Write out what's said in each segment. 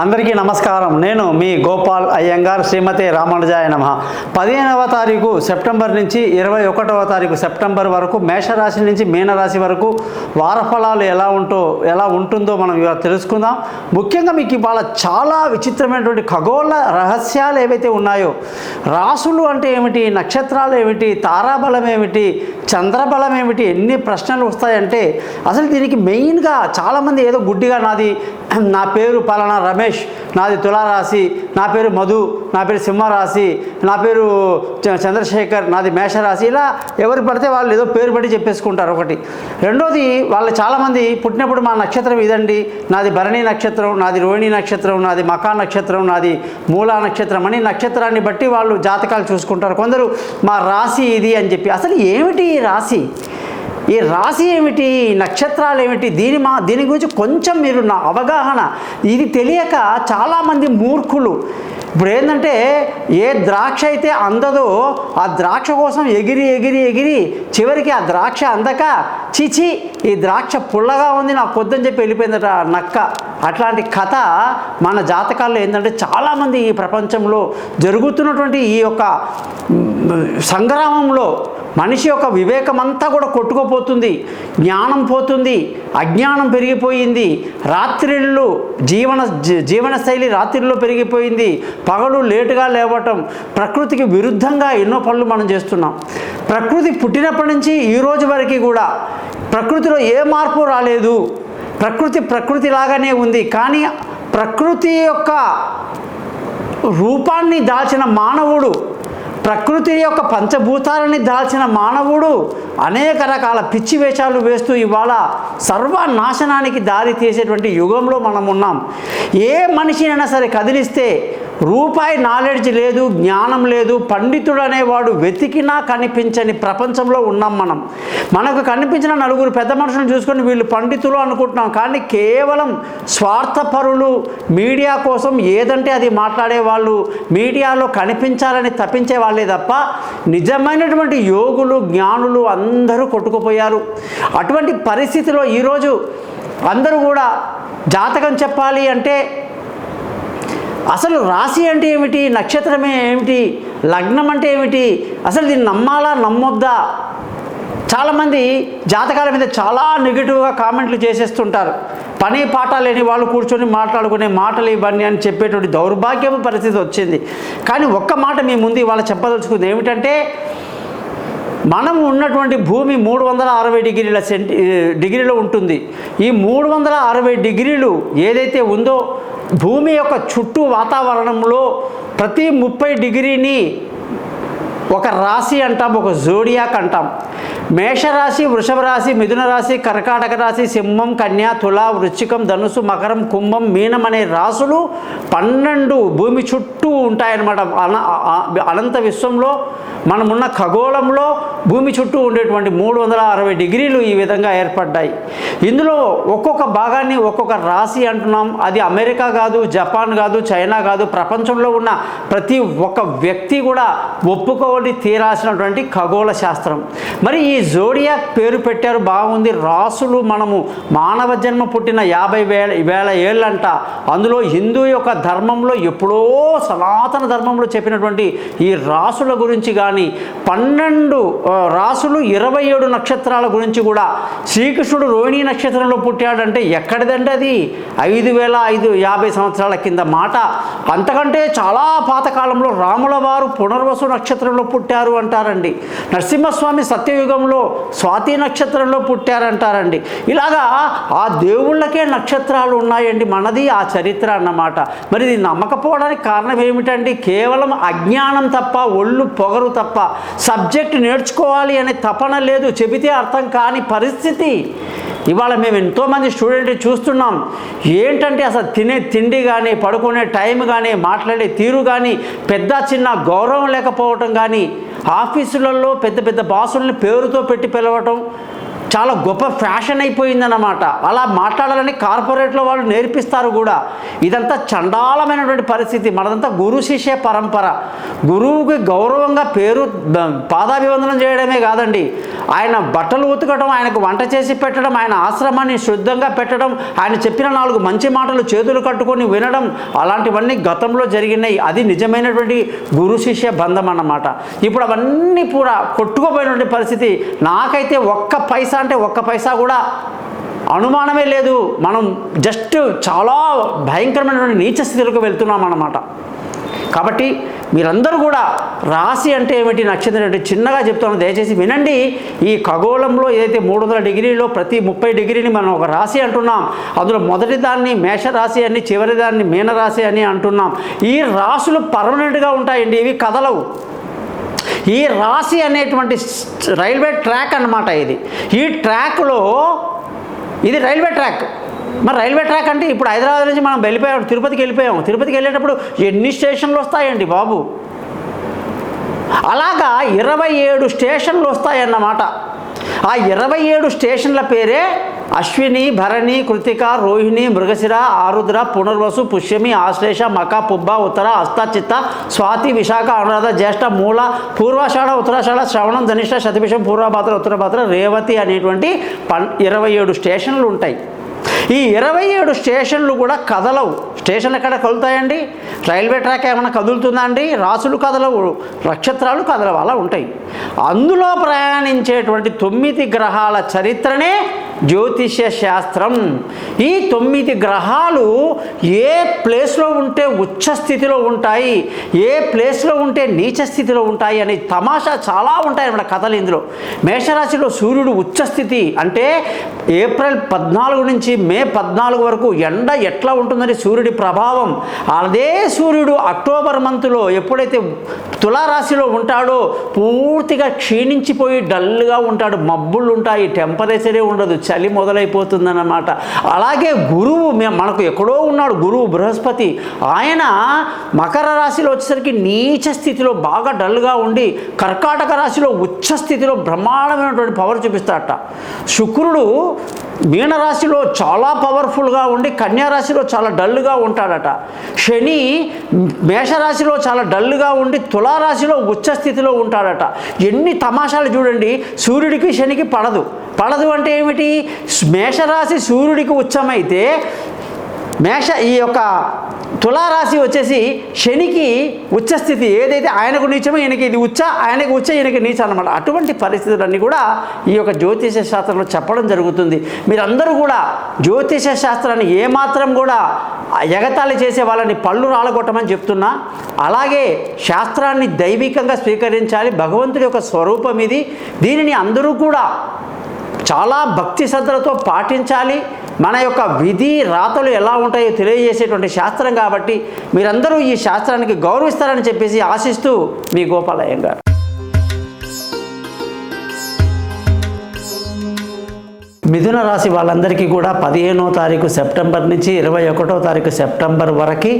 అందరికీ నమస్కారం. నేను మీ గోపాల్ అయ్యంగార్. శ్రీమతి రామానుజాయ నమః. 15వ తారీఖు సెప్టెంబర్ నుంచి 21వ తారీఖు సెప్టెంబర్ వరకు మేషరాశి నుంచి మీనరాశి వరకు వారఫలాలు ఎలా ఉంటుందో మనం ఇవాళ తెలుసుకుందాం. ముఖ్యంగా మీకు ఇవాళ చాలా విచిత్రమైనటువంటి ఖగోళ రహస్యాలు ఏవైతే ఉన్నాయో, రాసులు అంటే ఏమిటి, నక్షత్రాలు ఏమిటి, తారాబలం ఏమిటి, చంద్రబలం ఏమిటి, ఎన్ని ప్రశ్నలు వస్తాయంటే అసలు దీనికి మెయిన్గా చాలామంది ఏదో గుడ్డిగా నా పేరు పలానా రమేష్, నాది తులారాశి, నా పేరు మధు, నా పేరు సింహరాశి, నా పేరు చంద్రశేఖర్, నాది మేషరాశి, ఇలా ఎవరు పడితే వాళ్ళు ఏదో పేరు బట్టి చెప్పేసుకుంటారు. ఒకటి. రెండోది, వాళ్ళు చాలామంది పుట్టినప్పుడు మా నక్షత్రం ఇదండి, నాది భరణి నక్షత్రం, నాది రోహిణి నక్షత్రం, నాది మకా నక్షత్రం, నాది మూలా నక్షత్రం అని నక్షత్రాన్ని బట్టి వాళ్ళు జాతకాలు చూసుకుంటారు. కొందరు మా రాశి ఇది అని చెప్పి. అసలు ఏమిటి ఈ రాశి, ఈ రాశి ఏమిటి, నక్షత్రాలు ఏమిటి, దీని గురించి కొంచెం మీరు నా అవగాహన, ఇది తెలియక చాలామంది మూర్ఖులు ఇప్పుడు ఏంటంటే ఏ ద్రాక్ష అయితే అందదో ఆ ద్రాక్ష కోసం ఎగిరి ఎగిరి ఎగిరి చివరికి ఆ ద్రాక్ష అందక చిచి ఈ ద్రాక్ష పుల్లగా ఉంది నాకు వద్దని చెప్పి వెళ్ళిపోయిందట నక్క. అట్లాంటి కథ మన జాతకాల్లో ఏంటంటే చాలామంది ఈ ప్రపంచంలో జరుగుతున్నటువంటి ఈ యొక్క సంగ్రామంలో మనిషి యొక్క వివేకం అంతా కూడా కొట్టుకుపోతుంది, జ్ఞానం పోతుంది, అజ్ఞానం పెరిగిపోయింది, రాత్రిళ్ళు జీవనశైలి రాత్రిల్లో పెరిగిపోయింది, పగలు లేటుగా లేవటం, ప్రకృతికి విరుద్ధంగా ఎన్నో పనులు మనం చేస్తున్నాం. ప్రకృతి పుట్టినప్పటి నుంచి ఈ రోజు వరకు కూడా ప్రకృతిలో ఏ మార్పు రాలేదు, ప్రకృతి లాగానే ఉంది. కానీ ప్రకృతి యొక్క రూపాన్ని దాల్చిన మానవుడు, ప్రకృతి యొక్క పంచభూతాలని దాల్చిన మానవుడు అనేక రకాల పిచ్చి వేషాలు వేస్తూ ఇవాళ సర్వనాశనానికి దారి తీసేటువంటి యుగంలో మనం ఉన్నాం. ఏ మనిషినైనా సరే కదిలిస్తే రూపాయి నాలెడ్జ్ లేదు, జ్ఞానం లేదు, పండితుడు అనేవాడు వెతికినా కనిపించని ప్రపంచంలో ఉన్నాం మనం. మనకు కనిపించిన నలుగురు పెద్ద మనుషులను చూసుకొని వీళ్ళు పండితులు అనుకుంటున్నాం. కానీ కేవలం స్వార్థపరులు, మీడియా కోసం ఏదంటే అది మాట్లాడే వాళ్ళు, మీడియాలో కనిపించాలని తప్పించే వాళ్ళే తప్ప నిజమైనటువంటి యోగులు, జ్ఞానులు అందరూ కొట్టుకుపోయారు. అటువంటి పరిస్థితిలో ఈరోజు అందరూ కూడా జాతకం చెప్పాలి అంటే అసలు రాశి అంటే ఏమిటి, నక్షత్రమే ఏమిటి, లగ్నం అంటే ఏమిటి, అసలు దీన్ని నమ్మాలా నమ్మొద్దా? చాలామంది జాతకాల మీద చాలా నెగిటివ్గా కామెంట్లు చేసేస్తుంటారు. పని పాట లేని వాళ్ళు కూర్చొని మాట్లాడుకునే మాటలు ఇవన్నీ అని చెప్పేటువంటి దౌర్భాగ్యం పరిస్థితి వచ్చింది. కానీ ఒక్క మాట మీ ముందు ఇవాళ చెప్పదలుచుకుంది ఏమిటంటే, మనం ఉన్నటువంటి భూమి 360 డిగ్రీలో ఉంటుంది. ఈ 360 డిగ్రీలు ఏదైతే ఉందో భూమి యొక్క చుట్టూ వాతావరణంలో ప్రతి 30 డిగ్రీని ఒక రాశి అంటాం, ఒక జోడియాక్ అంటాం. మేషరాశి, వృషభ రాశి, మిథున రాశి, కర్కాటక రాశి, సింహం, కన్య, తుల, వృశ్చికం, ధనుసు, మకరం, కుంభం, మీనం అనే రాశులు 12 భూమి చుట్టూ ఉంటాయన్నమాట. అనంత విశ్వంలో మనమున్న ఖగోళంలో భూమి చుట్టూ ఉండేటువంటి 360 డిగ్రీలు ఈ విధంగా ఏర్పడ్డాయి. ఇందులో ఒక్కొక్క భాగాన్ని ఒక్కొక్క రాశి అంటున్నాం. అది అమెరికా కాదు, జపాన్ కాదు, చైనా కాదు, ప్రపంచంలో ఉన్న ప్రతి ఒక్క వ్యక్తి కూడా ఒప్పుకోవడి తీరాల్సినటువంటి ఖగోళ శాస్త్రం. మరి ఈ జోడియాక్ పేరు పెట్టారు, బాగుంది. రాసులు మనము మానవ జన్మ పుట్టిన 50,000 ఏళ్ళంట. అందులో హిందూ యొక్క ధర్మంలో ఎప్పుడో సనాతన ధర్మంలో చెప్పినటువంటి ఈ రాసుల గురించి కానీ 12 రాసులు 27 నక్షత్రాల గురించి కూడా శ్రీకృష్ణుడు రోహిణి నక్షత్రంలో పుట్టాడంటే ఎక్కడిదండి అది? 5,550 సంవత్సరాల కింద మాట. అంతకంటే చాలా పాతకాలంలో రాముల వారు పునర్వసు నక్షత్రంలో పుట్టారు అంటారండి. నరసింహస్వామి సత్యయుగంలో స్వాతి నక్షత్రంలో పుట్టారంటారండి. ఇలాగా ఆ దేవుళ్ళకే నక్షత్రాలు ఉన్నాయండి. మనది ఆ చరిత్ర అన్నమాట. మరి ఇది నమ్మకపోవడానికి కారణం ఏమిటండి? కేవలం అజ్ఞానం తప్ప, ఒళ్ళు పొగరు తప్ప, సబ్జెక్ట్ నేర్చుకోవాలి అనే తపన లేదు, చెబితే అర్థం కాని పరిస్థితి. ఇవాళ మేము ఎంతోమంది స్టూడెంట్ చూస్తున్నాం. ఏంటంటే అసలు తినే తిండి కానీ, పడుకునే టైం కానీ, మాట్లాడే తీరు కానీ, పెద్ద చిన్న గౌరవం లేకపోవటం కానీ, ఆఫీసులలో పెద్ద పెద్ద బాసుల్ని పేరుతో పెట్టి పిలవటం, చాలా గొప్ప ఫ్యాషన్ అయిపోయిందన్నమాట. అలా మాట్లాడాలని కార్పొరేట్లో వాళ్ళు నేర్పిస్తారు కూడా. ఇదంతా చండాలమైనటువంటి పరిస్థితి. మనదంతా గురు శిష్య పరంపర. గురువుకి గౌరవంగా పేరు పాదాభివందనం చేయడమే కాదండి, ఆయన బట్టలు ఉతకడం, ఆయనకు వంట చేసి పెట్టడం, ఆయన ఆశ్రమాన్ని శుద్ధంగా పెట్టడం, ఆయన చెప్పిన 4 మంచి మాటలు చేతులు కట్టుకొని వినడం, అలాంటివన్నీ గతంలో జరిగినాయి. అది నిజమైనటువంటి గురు శిష్య బంధం అన్నమాట. ఇప్పుడు అవన్నీ కూడా కొట్టుకుపోయినటువంటి పరిస్థితి. నాకైతే ఒక్క పైసా కూడా అనుమానమే లేదు. మనం జస్ట్ చాలా భయంకరమైనటువంటి నీచ స్థితిలోకి వెళ్తున్నాం అన్నమాట. కాబట్టి మీరందరూ కూడా రాశి అంటే ఏమిటి, నక్షత్రం అంటే చిన్నగా చెప్తాను, దయచేసి వినండి. ఈ ఖగోళంలో ఏదైతే 300 డిగ్రీలో ప్రతి 30 డిగ్రీని మనం ఒక రాశి అంటున్నాం. అందులో మొదటి దాన్ని మేషరాశి అని, చివరి దాన్ని మీనరాశి అని అంటున్నాం. ఈ రాశులు పర్మనెంట్గా ఉంటాయండి, ఇవి కదలవు. ఈ రాశి అనేటువంటి రైల్వే ట్రాక్ అన్నమాట. ఈ ట్రాక్లో ఇది రైల్వే ట్రాక్. మరి రైల్వే ట్రాక్ అంటే ఇప్పుడు హైదరాబాద్ నుంచి మనం వెళ్ళిపోయాం, తిరుపతికి వెళ్ళేటప్పుడు ఎన్ని స్టేషన్లు వస్తాయండి బాబు? అలాగా 27 స్టేషన్లు వస్తాయన్నమాట. ఆ 27 స్టేషన్ల పేరే అశ్విని, భరణి, కృతిక, రోహిణి, మృగశిర, ఆరుద్ర, పునర్వసు, పుష్యమి, ఆశ్లేష, మక, పుబ్బ, ఉత్తర, హస్త, చిత్త, స్వాతి, విశాఖ, అనురాధ, జ్యేష్ఠ, మూల, పూర్వాషాఢ, ఉత్తరాషాఢ, శ్రవణం, ధనిష్ట, శతభిషం, పూర్వభాద్ర, ఉత్తరభాద్ర, రేవతి అనేటువంటి 27 స్టేషన్లు ఉంటాయి. ఈ 27 స్టేషన్లు కూడా కదలవు. స్టేషన్లు ఎక్కడ కదులుతాయండి? రైల్వే ట్రాక్ ఏమైనా కదులుతుందా అండి? రాసులు కదలవు, నక్షత్రాలు కదలవు, అలా ఉంటాయి. అందులో ప్రయాణించేటువంటి 9 గ్రహాల చరిత్రనే జ్యోతిష్య శాస్త్రం. ఈ 9 గ్రహాలు ఏ ప్లేస్లో ఉంటే ఉచ్చ స్థితిలో ఉంటాయి, ఏ ప్లేస్లో ఉంటే నీచ స్థితిలో ఉంటాయి అనే తమాషా చాలా ఉంటాయి అన్నమాట కథలు ఇందులో. మేషరాశిలో సూర్యుడు ఉచ్చ స్థితి అంటే ఏప్రిల్ 14 నుంచి మే 14 వరకు ఎండ ఎట్లా ఉంటుందని సూర్యుడి ప్రభావం. అదే సూర్యుడు అక్టోబర్ మంత్లో ఎప్పుడైతే తులారాశిలో ఉంటాడో పూర్తిగా క్షీణించిపోయి డల్గా ఉంటాడు, మబ్బులు ఉంటాయి, టెంపరేచరే ఉండదు, చలి మొదలైపోతుందన్నమాట. అలాగే గురువు మనకు ఎక్కడో ఉన్నాడు, గురువు బృహస్పతి, ఆయన మకర రాశిలో వచ్చేసరికి నీచ స్థితిలో బాగా డల్గా ఉండి కర్కాటక రాశిలో ఉచ్చ స్థితిలో బ్రహ్మాండమైనటువంటి పవర్ చూపిస్తాడట. శుక్రుడు మీనరాశిలో చాలా పవర్ఫుల్గా ఉండి కన్యారాశిలో చాలా డల్గా ఉంటాడట. శని మేషరాశిలో చాలా డల్గా ఉండి తులారాశిలో ఉచ్చ స్థితిలో ఉంటాడట. ఎన్ని తమాషాలు చూడండి. సూర్యుడికి శనికి పడదు అంటే ఏమిటి? మేషరాశి సూర్యుడికి ఉచ్చమైతే ఈ యొక్క తులారాశి వచ్చేసి శనికి ఉచ్చస్థితి. ఏదైతే ఆయనకు నీచమో ఈయనకి ఇది ఉచ్చ, ఆయనకు ఉచ్చ ఈయనకి నీచ అన్నమాట. అటువంటి పరిస్థితులన్నీ కూడా ఈ యొక్క జ్యోతిష శాస్త్రంలో చెప్పడం జరుగుతుంది. మీరందరూ కూడా జ్యోతిష శాస్త్రాన్ని ఏమాత్రం కూడా ఎగతాళి చేసే వాళ్ళని పళ్ళు రాలగొట్టమని చెప్తున్నా. అలాగే శాస్త్రాన్ని దైవికంగా స్వీకరించాలి. భగవంతుడి యొక్క స్వరూపం ఇది. దీనిని అందరూ కూడా చాలా భక్తి శ్రద్ధలతో పాటించాలి. మన యొక్క విధి రాతలు ఎలా ఉంటాయో తెలియజేసేటువంటి శాస్త్రం కాబట్టి మీరందరూ ఈ శాస్త్రానికి గౌరవిస్తారని చెప్పేసి ఆశిస్తూ మీ గోపాలయ్య. మిథున రాశి వాళ్ళందరికీ కూడా 15వ తారీఖు సెప్టెంబర్ నుంచి 21వ తారీఖు సెప్టెంబర్ వరకు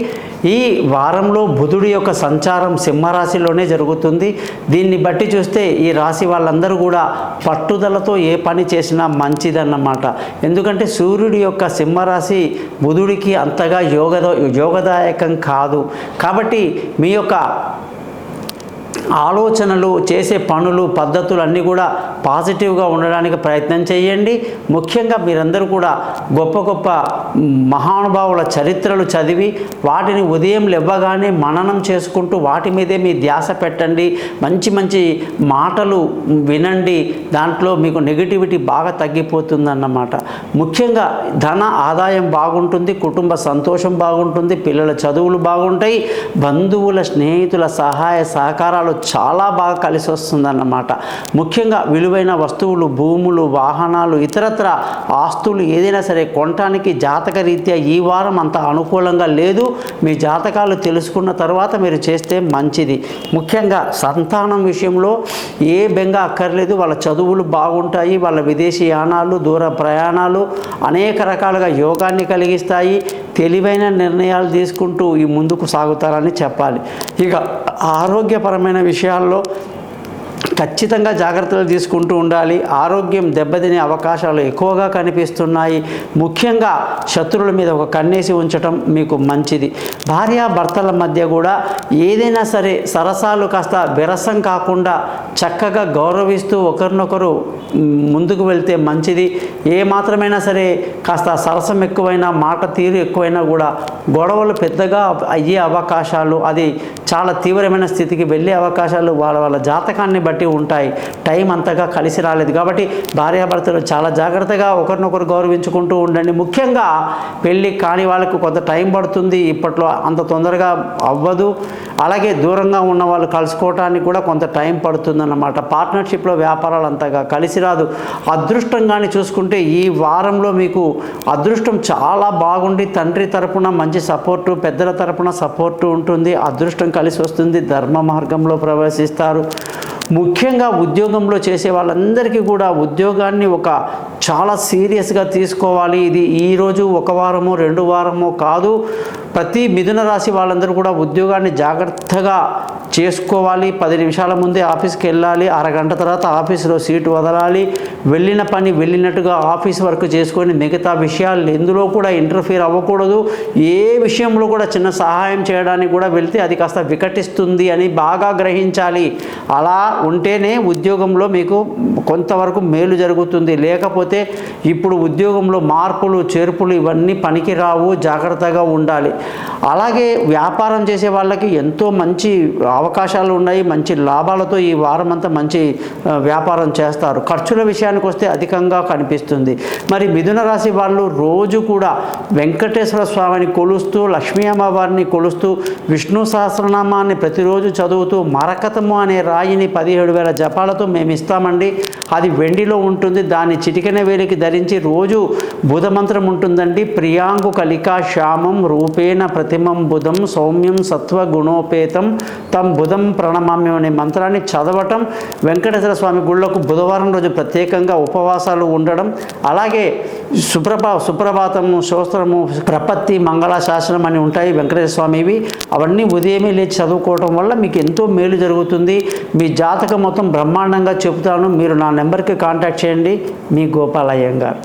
ఈ వారంలో బుధుడి యొక్క సంచారం సింహరాశిలోనే జరుగుతుంది. దీన్ని బట్టి చూస్తే ఈ రాశి వాళ్ళందరూ కూడా పట్టుదలతో ఏ పని చేసినా మంచిదన్నమాట. ఎందుకంటే సూర్యుడి యొక్క సింహరాశి బుధుడికి అంతగా యోగదాయకం కాదు. కాబట్టి మీ యొక్క ఆలోచనలు, చేసే పనులు, పద్ధతులు అన్నీ కూడా పాజిటివ్గా ఉండడానికి ప్రయత్నం చేయండి. ముఖ్యంగా మీరందరూ కూడా గొప్ప గొప్ప మహానుభావుల చరిత్రలు చదివి వాటిని ఉదయం లేవగానే మననం చేసుకుంటూ వాటి మీదే మీ ధ్యాస పెట్టండి. మంచి మంచి మాటలు వినండి. దాంట్లో మీకు నెగిటివిటీ బాగా తగ్గిపోతుందన్నమాట. ముఖ్యంగా ధన ఆదాయం బాగుంటుంది, కుటుంబ సంతోషం బాగుంటుంది, పిల్లల చదువులు బాగుంటాయి, బంధువుల స్నేహితుల సహాయ సహకారాలు చాలా బాగా కలిసి వస్తుందన్నమాట. ముఖ్యంగా విలువైన వస్తువులు, భూములు, వాహనాలు, ఇతరత్ర ఆస్తులు ఏదైనా సరే కొనటానికి జాతక రీత్యా ఈ వారం అంత అనుకూలంగా లేదు. మీ జాతకాలు తెలుసుకున్న తర్వాత మీరు చేస్తే మంచిది. ముఖ్యంగా సంతానం విషయంలో ఏ బెంగ అక్కర్లేదు. వాళ్ళ చదువులు బాగుంటాయి, వాళ్ళ విదేశీ యానాలు, దూర ప్రయాణాలు అనేక రకాలుగా యోగాన్ని కలిగిస్తాయి. తెలివైన నిర్ణయాలు తీసుకుంటూ ఈ ముందుకు సాగుతారని చెప్పాలి. ఇక ఆరోగ్యపరమైన విషయాల్లో ఖచ్చితంగా జాగ్రత్తలు తీసుకుంటూ ఉండాలి. ఆరోగ్యం దెబ్బతినే అవకాశాలు ఎక్కువగా కనిపిస్తున్నాయి. ముఖ్యంగా శత్రువుల మీద ఒక కన్నేసి ఉంచటం మీకు మంచిది. భార్యాభర్తల మధ్య కూడా ఏదైనా సరే సరసాలు కాస్త విరసం కాకుండా చక్కగా గౌరవిస్తూ ఒకరినొకరు ముందుకు వెళ్తే మంచిది. ఏ మాత్రమైనా సరే కాస్త సరసం ఎక్కువైనా మాట తీరు ఎక్కువైనా కూడా గొడవలు పెద్దగా అయ్యే అవకాశాలు, అది చాలా తీవ్రమైన స్థితికి వెళ్ళే అవకాశాలు వాళ్ళ వాళ్ళ జాతకాన్ని బట్టి ఉంటాయి. టైం అంతగా కలిసి రాలేదు కాబట్టి భార్యాభర్తలు చాలా జాగ్రత్తగా ఒకరినొకరు గౌరవించుకుంటూ ఉండండి. ముఖ్యంగా పెళ్ళి కాని వాళ్ళకు కొంత టైం పడుతుంది, ఇప్పట్లో అంత తొందరగా అవ్వదు. అలాగే దూరంగా ఉన్న వాళ్ళు కలుసుకోవటానికి కూడా కొంత టైం పడుతుందన్నమాట. పార్ట్నర్షిప్లో వ్యాపారాలు అంతగా కలిసి రాదు. అదృష్టంగాని చూసుకుంటే ఈ వారంలో మీకు అదృష్టం చాలా బాగుండి తండ్రి తరపున మంచి సపోర్టు, పెద్దల తరపున సపోర్టు ఉంటుంది. అదృష్టం కలిసి వస్తుంది. ధర్మ మార్గంలో ప్రవేశిస్తారు. ముఖ్యంగా ఉద్యోగంలో చేసే వాళ్ళందరికీ కూడా ఉద్యోగాన్ని ఒక చాలా సీరియస్గా తీసుకోవాలి. ఇది ఈరోజు ఒక వారమో 2 వారమో కాదు. ప్రతి మిథున రాశి వాళ్ళందరూ కూడా ఉద్యోగాన్ని జాగ్రత్తగా చేసుకోవాలి. 10 నిమిషాల ముందే ఆఫీస్కి వెళ్ళాలి. అరగంట తర్వాత ఆఫీసులో సీటు వదలాలి. వెళ్ళిన పని వెళ్ళినట్టుగా ఆఫీస్ వర్క్ చేసుకొని మిగతా విషయాలు ఎందులో కూడా ఇంటర్ఫియర్ అవ్వకూడదు. ఏ విషయంలో కూడా చిన్న సహాయం చేయడానికి కూడా వెళ్తే అది కాస్త వికటిస్తుంది అని బాగా గ్రహించాలి. అలా ఉంటేనే ఉద్యోగంలో మీకు కొంతవరకు మేలు జరుగుతుంది. లేకపోతే ఇప్పుడు ఉద్యోగంలో మార్పులు చేర్పులు ఇవన్నీ పనికి రావు. జాగ్రత్తగా ఉండాలి. అలాగే వ్యాపారం చేసే వాళ్ళకి ఎంతో మంచి అవకాశాలు ఉన్నాయి. మంచి లాభాలతో ఈ వారం అంతా మంచి వ్యాపారం చేస్తారు. ఖర్చుల విషయానికి వస్తే అధికంగా కనిపిస్తుంది. మరి మిథున రాశి వాళ్ళు రోజు కూడా వెంకటేశ్వర స్వామిని కొలుస్తూ, లక్ష్మీ అమ్మవారిని కొలుస్తూ, విష్ణు సహస్రనామాన్ని ప్రతిరోజు చదువుతూ, మరకతము అనే రాయిని 17,000 జపాలతో మేము ఇస్తామండి. అది వెండిలో ఉంటుంది. దాన్ని చిటికెన వేలికి ధరించి రోజు బుధమంత్రం ఉంటుందండి. ప్రియాంగు కలికా శ్యామం రూపేణ ప్రతిమం బుధం సౌమ్యం సత్వగుణోపేతం తం బుధం ప్రణమామ్యం అనే మంత్రాన్ని చదవటం, వెంకటేశ్వర స్వామి గుళ్ళకు బుధవారం రోజు ప్రత్యేకంగా ఉపవాసాలు ఉండడం, అలాగే సుప్రభాతము, స్తోత్రము, ప్రపత్తి, మంగళాశాసనం అని ఉంటాయి వెంకటేశ్వర స్వామివి. అవన్నీ ఉదయమే లేచి చదువుకోవటం వల్ల మీకు ఎంతో మేలు జరుగుతుంది. మీ జాతకం మొత్తం బ్రహ్మాండంగా చెబుతాను. మీరు నా నెంబర్కి కాంటాక్ట్ చేయండి. మీ గోపాల్ అయ్యంగార్.